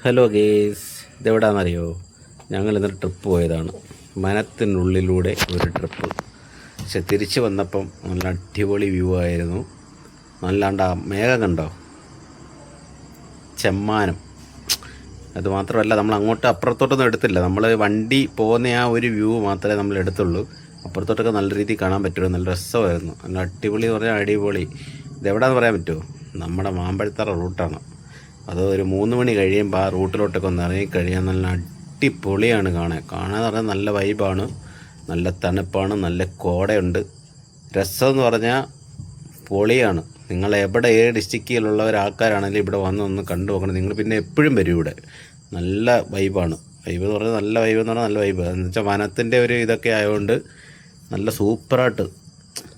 Hello guys, ഇതെവിടാണെന്നറിയോ? ഞങ്ങൾ ഇന്നൊരു trip പോയതാണ്. വനത്തിനുള്ളിലൂടെ ഒരു ട്രിപ്പ്. പക്ഷെ തിരിച്ച് വന്നപ്പം നല്ല അടിപൊളി വ്യൂ ആയിരുന്നു. നല്ലാണ്ട് ആ മേഘം കണ്ടോ, ചെമ്മാനം. അതുമാത്രമല്ല, നമ്മൾ അങ്ങോട്ട് അപ്പുറത്തോട്ടൊന്നും എടുത്തില്ല. നമ്മൾ വണ്ടി പോകുന്ന ആ ഒരു വ്യൂ മാത്രമേ നമ്മൾ എടുത്തുള്ളൂ. അപ്പുറത്തോട്ടൊക്കെ നല്ല രീതിയിൽ കാണാൻ പറ്റുള്ളൂ. നല്ല രസമായിരുന്നു. നല്ല അടിപൊളി എന്ന് പറഞ്ഞാൽ അടിപൊളി. ഇതെവിടാന്ന് പറയാൻ പറ്റുമോ? നമ്മുടെ മാമ്പഴത്തറ റൂട്ടാണ്. അത് ഒരു 3 മണി കഴിയുമ്പോൾ ആ റൂട്ടിലോട്ടൊക്കെ ഒന്ന് ഇറങ്ങിക്കഴിയാൻ നല്ല അടിപൊളിയാണ്. കാണാൻ പറഞ്ഞാൽ നല്ല വൈബാണ്, നല്ല തണുപ്പാണ്, നല്ല കോടയുണ്ട്. രസമെന്ന് പറഞ്ഞാൽ പൊളിയാണ്. നിങ്ങൾ ഏത് ഡിസ്ട്രിക്റ്റിലുള്ള ഒരാൾക്കാരാണെങ്കിലും ഇവിടെ വന്നൊന്ന് കണ്ടു നോക്കണം. നിങ്ങൾ പിന്നെ എപ്പോഴും വരും ഇവിടെ. നല്ല വൈബാണ്. വൈബ് എന്ന് പറഞ്ഞാൽ നല്ല വൈബ് എന്ന് പറഞ്ഞാൽ നല്ല വൈബ് എന്ന് വെച്ചാൽ വനത്തിൻ്റെ ഒരു ഇതൊക്കെ ആയതുകൊണ്ട് നല്ല സൂപ്പറായിട്ട്,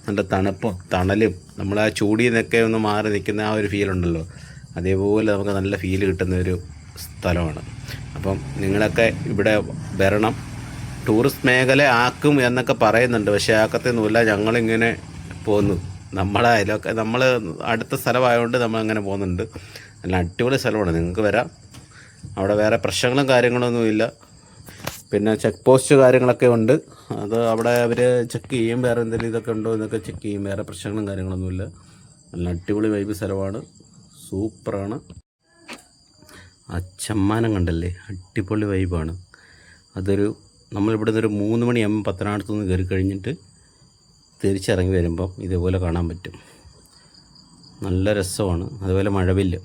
നല്ല തണുപ്പും തണലും നമ്മൾ ആ ചൂടിൽ നിന്നൊക്കെ ഒന്ന് മാറി നിൽക്കുന്ന ആ ഒരു ഫീലുണ്ടല്ലോ, അതേപോലെ നമുക്ക് നല്ല ഫീൽ കിട്ടുന്ന ഒരു സ്ഥലമാണ്. അപ്പം നിങ്ങളൊക്കെ ഇവിടെ വരണം. ടൂറിസ്റ്റ് മേഖല ആക്കും എന്നൊക്കെ പറയുന്നുണ്ട്, പക്ഷേ ആക്കത്തൊന്നുമില്ല. ഞങ്ങളിങ്ങനെ പോന്നു. നമ്മൾ അടുത്ത സ്ഥലമായതുകൊണ്ട് നമ്മളങ്ങനെ പോകുന്നുണ്ട്. നല്ല അടിപൊളി സ്ഥലമാണ്, നിങ്ങൾക്ക് വരാം. അവിടെ വേറെ പ്രശ്നങ്ങളും കാര്യങ്ങളൊന്നുമില്ല. പിന്നെ ചെക്ക് പോസ്റ്റ് കാര്യങ്ങളൊക്കെ ഉണ്ട്. അത് അവിടെ അവർ ചെക്ക് ചെയ്യും, വേറെ എന്തെങ്കിലും ഇതൊക്കെ ഉണ്ടോ എന്നൊക്കെ ചെക്ക് ചെയ്യും. വേറെ പ്രശ്നങ്ങളും കാര്യങ്ങളൊന്നുമില്ല. നല്ല അടിപൊളി വൈബ് സ്ഥലമാണ്, സൂപ്പറാണ്. ആ ചെമ്മാനം കണ്ടല്ലേ, അടിപൊളി വൈബാണ്. നമ്മളിവിടുന്ന് ഒരു 3 മണിയാകുമ്പോൾ പത്തനാപുരത്തു നിന്ന് കയറി കഴിഞ്ഞിട്ട് തിരിച്ചിറങ്ങി വരുമ്പം ഇതേപോലെ കാണാൻ പറ്റും. നല്ല രസമാണ്. അതുപോലെ മഴവില്ല്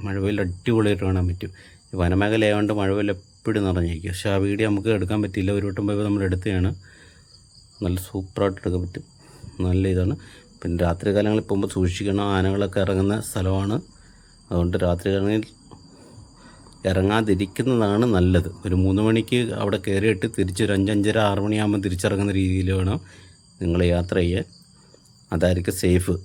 അടിപൊളിയായിട്ട് കാണാൻ പറ്റും. വനമേഖല ആയതുകൊണ്ട് മഴവില്ല് എപ്പോഴും നിറഞ്ഞിരിക്കും. പക്ഷേ ആ വീഡിയോ നമുക്ക് എടുക്കാൻ പറ്റിയില്ല. ഒരു വട്ടം പോയപ്പോൾ നമ്മൾ എടുത്തതാണ്. നല്ല സൂപ്പറായിട്ട് എടുക്കാൻ പറ്റും. നല്ല ഇതാണ്. പിന്നെ രാത്രി കാലങ്ങളിൽ പോകുമ്പോൾ സൂക്ഷിക്കണം, ആനകളൊക്കെ ഇറങ്ങുന്ന സ്ഥലമാണ്. അതുകൊണ്ട് രാത്രി കാലങ്ങളിൽ ഇറങ്ങാതിരിക്കുന്നതാണ് നല്ലത്. ഒരു 3 മണിക്ക് അവിടെ കയറിയിട്ട് തിരിച്ചൊരു 5-5:30 6 മണിയാകുമ്പോൾ തിരിച്ചിറങ്ങുന്ന രീതിയിൽ വേണം നിങ്ങൾ യാത്ര ചെയ്യാൻ. അതായിരിക്കും സേഫ്.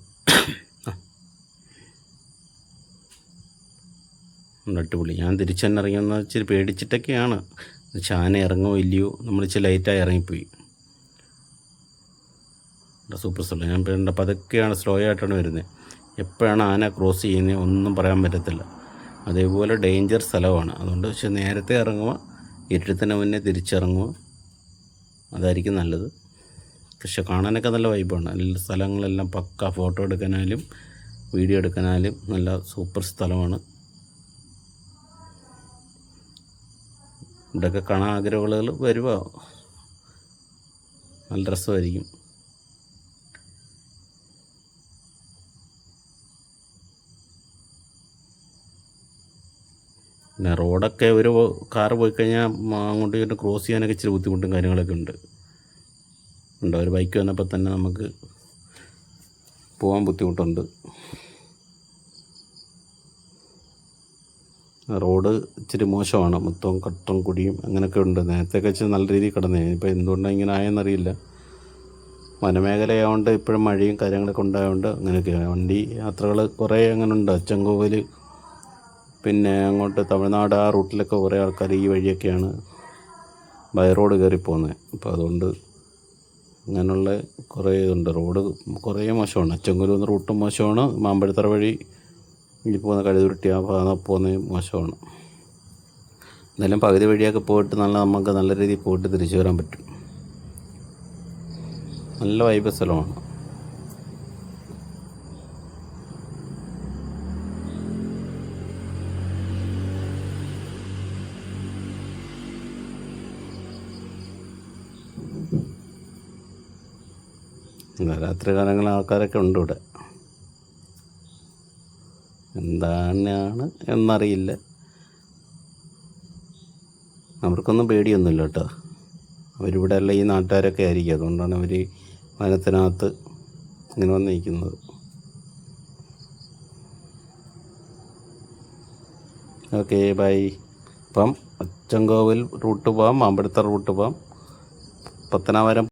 അടിപൊളി. ഞാൻ തിരിച്ചു തന്നെ ഇറങ്ങിയെന്ന് വെച്ചാൽ പേടിച്ചിട്ടൊക്കെയാണ്. ആന ഇറങ്ങുമോ ഇല്ലയോ, നമ്മൾ ഇച്ചിരി ലൈറ്റായി ഇറങ്ങിപ്പോയി. സൂപ്പർ സ്ഥലം. ഞാൻ പേരുണ്ടപ്പോൾ അതൊക്കെയാണ് സ്ലോ ആയിട്ടാണ് വരുന്നത്. എപ്പോഴാണ് ആന ക്രോസ് ചെയ്യുന്നത് ഒന്നും പറയാൻ പറ്റത്തില്ല. അതേപോലെ ഡേഞ്ചർ സ്ഥലമാണ്. അതുകൊണ്ട് പക്ഷെ നേരത്തെ ഇറങ്ങുക, ഇരുട്ടത്തിന് മുന്നേ തിരിച്ചിറങ്ങുക, അതായിരിക്കും നല്ലത്. പക്ഷെ കാണാനൊക്കെ നല്ല വൈബാണ്. നല്ല സ്ഥലങ്ങളെല്ലാം പക്ക. ഫോട്ടോ എടുക്കാനായാലും വീഡിയോ എടുക്കാനായാലും നല്ല സൂപ്പർ സ്ഥലമാണ്. ഇവിടെയൊക്കെ കാണാൻ ആഗ്രഹമുള്ളവർ വരുക, നല്ല രസമായിരിക്കും. പിന്നെ റോഡൊക്കെ ഒരു കാറ് പോയി കഴിഞ്ഞാൽ അങ്ങോട്ട് ഇങ്ങോട്ട് ക്രോസ് ചെയ്യാനൊക്കെ ഇച്ചിരി ബുദ്ധിമുട്ടും കാര്യങ്ങളൊക്കെ ഉണ്ട്. ഒരു ബൈക്ക് വന്നപ്പോൾ തന്നെ നമുക്ക് പോകാൻ ബുദ്ധിമുട്ടുണ്ട്. റോഡ് ഇച്ചിരി മോശമാണ്, മൊത്തം കട്ടറും കുടിയും അങ്ങനെയൊക്കെ ഉണ്ട്. നേരത്തെയൊക്കെ വെച്ച് നല്ല രീതിയിൽ കിടന്നേ. ഇപ്പോൾ എന്തുകൊണ്ടാണ് ഇങ്ങനെ ആയെന്നറിയില്ല. വനമേഖലയായതുകൊണ്ട് ഇപ്പോഴും മഴയും കാര്യങ്ങളൊക്കെ ഉണ്ടായതുകൊണ്ട് അങ്ങനെയൊക്കെയാണ്. വണ്ടി യാത്രകൾ കുറേ അങ്ങനെ ഉണ്ട്. അച്ചൻകോവിൽ, പിന്നെ അങ്ങോട്ട് തമിഴ്നാട് ആ റൂട്ടിലൊക്കെ കുറേ ആൾക്കാർ ഈ വഴിയൊക്കെയാണ് ബൈ റോഡ് കയറി പോകുന്നത്. അപ്പോൾ അതുകൊണ്ട് അങ്ങനെയുള്ള കുറേ ഇതുണ്ട്. റോഡ് കുറേ മോശമാണ്. അച്ചൻകോവിൽ വന്ന റൂട്ടും മോശമാണ്. മാമ്പഴത്തറ വഴി ഈ പോകുന്ന കഴുതുരുട്ടി ആ ഭാഗം പോകുന്നത് മോശമാണ്. എന്തായാലും പകുതി വഴിയൊക്കെ പോയിട്ട് നമുക്ക് നല്ല രീതിയിൽ പോയിട്ട് തിരിച്ചു വരാൻ പറ്റും. നല്ല വൈബ് സ്ഥലമാണ്. രാത്രി കാലങ്ങളിൽ ആൾക്കാരൊക്കെ ഉണ്ട് ഇവിടെ. എന്താണ് എന്നറിയില്ല. അവർക്കൊന്നും പേടിയൊന്നുമില്ല കേട്ടോ. അവരിവിടെ അല്ല, ഈ നാട്ടുകാരൊക്കെ ആയിരിക്കും. അതുകൊണ്ടാണ് അവർ വനത്തിനകത്ത് ഇങ്ങനെ വന്നിരിക്കുന്നത്. Okay, bye. ഇപ്പം അച്ചൻകോവിൽ റൂട്ട് പോവാം, മാമ്പഴത്തറ റൂട്ട് പോവാം, പത്തനാപുരം